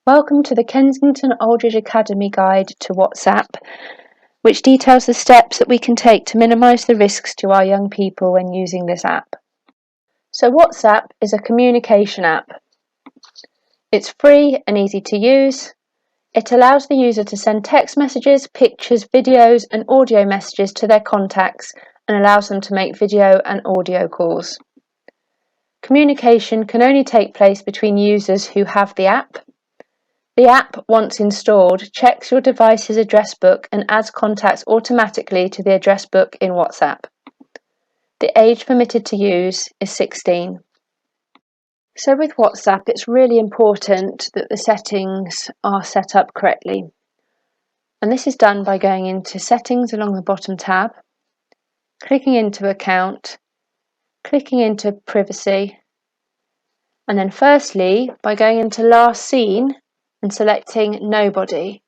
Welcome to the Kensington Aldridge Academy Guide to WhatsApp, which details the steps that we can take to minimise the risks to our young people when using this app. So WhatsApp is a communication app. It's free and easy to use. It allows the user to send text messages, pictures, videos and audio messages to their contacts and allows them to make video and audio calls. Communication can only take place between users who have the app. The app, once installed, checks your device's address book and adds contacts automatically to the address book in WhatsApp. The age permitted to use is 16. So with WhatsApp, it's really important that the settings are set up correctly. And this is done by going into Settings along the bottom tab, clicking into Account, clicking into Privacy, and then firstly, by going into Last Seen, and selecting Nobody.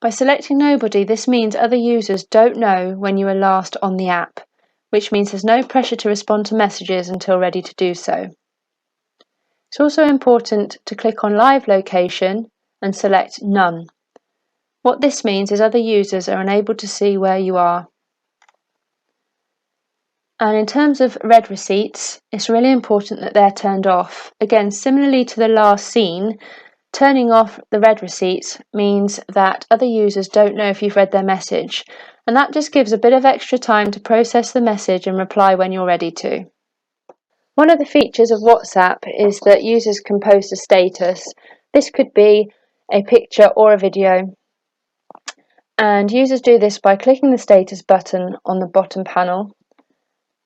By selecting Nobody, this means other users don't know when you were last on the app, which means there's no pressure to respond to messages until ready to do so. It's also important to click on Live Location and select None. What this means is other users are unable to see where you are. And in terms of read receipts, it's really important that they're turned off. Again, similarly to the Last Seen, turning off the read receipts means that other users don't know if you've read their message, and that just gives a bit of extra time to process the message and reply when you're ready to. One of the features of WhatsApp is that users can post a status. This could be a picture or a video, and users do this by clicking the status button on the bottom panel,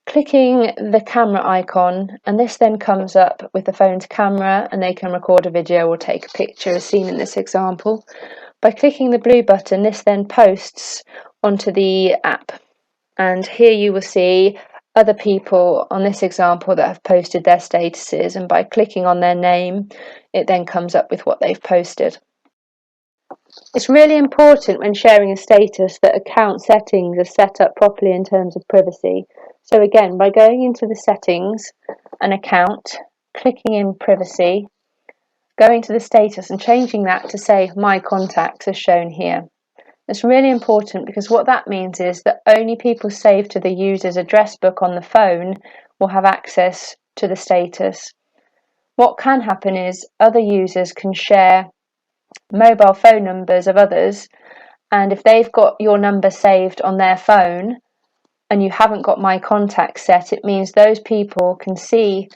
clicking the camera icon, and this then comes up with the phone's camera and they can record a video or take a picture as seen in this example. By clicking the blue button, this then posts onto the app, and here you will see other people on this example that have posted their statuses, and by clicking on their name it then comes up with what they've posted. It's really important when sharing a status that account settings are set up properly in terms of privacy. So again, by going into the settings, an account, clicking in privacy, going to the status and changing that to say my contacts as shown here. It's really important because what that means is that only people saved to the user's address book on the phone will have access to the status. What can happen is other users can share mobile phone numbers of others, and if they've got your number saved on their phone and you haven't got my contacts set, it means those people can see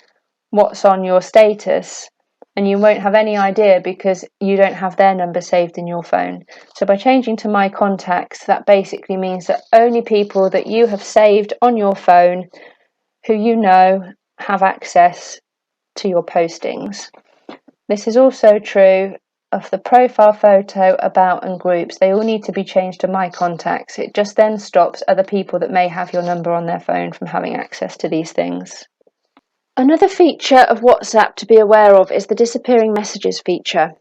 what's on your status and you won't have any idea because you don't have their number saved in your phone. So by changing to my contacts, that basically means that only people that you have saved on your phone who you know have access to your postings. This is also true of the profile photo, about and groups. They all need to be changed to my contacts. It just then stops other people that may have your number on their phone from having access to these things. Another feature of WhatsApp to be aware of is the disappearing messages feature,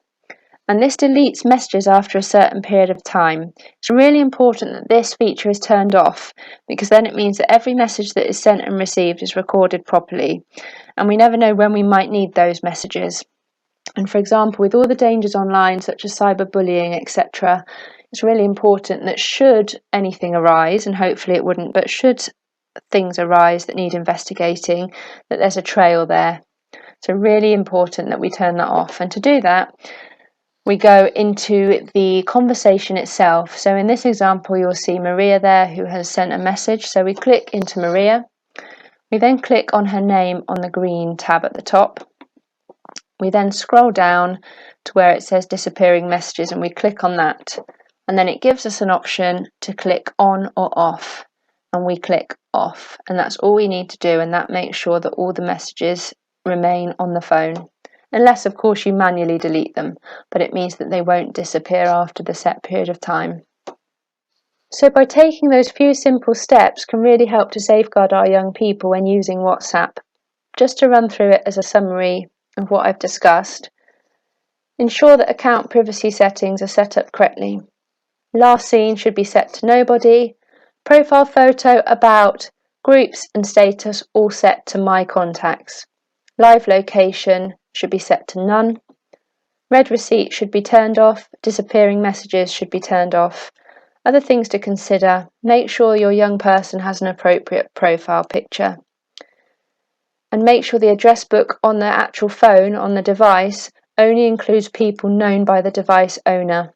and this deletes messages after a certain period of time. It's really important that this feature is turned off because then it means that every message that is sent and received is recorded properly, and we never know when we might need those messages. And for example, with all the dangers online, such as cyberbullying, etc., it's really important that should anything arise, and hopefully it wouldn't, but should things arise that need investigating, that there's a trail there. So really important that we turn that off. And to do that, we go into the conversation itself. So in this example, you'll see Maria there who has sent a message. So we click into Maria. We then click on her name on the green tab at the top. We then scroll down to where it says disappearing messages and we click on that, and then it gives us an option to click on or off, and we click off, and that's all we need to do, and that makes sure that all the messages remain on the phone, unless of course you manually delete them, but it means that they won't disappear after the set period of time. So by taking those few simple steps can really help to safeguard our young people when using WhatsApp. Just to run through it as a summary of what I've discussed. Ensure that account privacy settings are set up correctly. Last seen should be set to nobody. Profile photo, about, groups and status all set to my contacts. Live location should be set to none. Red receipts should be turned off, disappearing messages should be turned off. Other things to consider: make sure your young person has an appropriate profile picture. And make sure the address book on the actual phone, on the device, only includes people known by the device owner.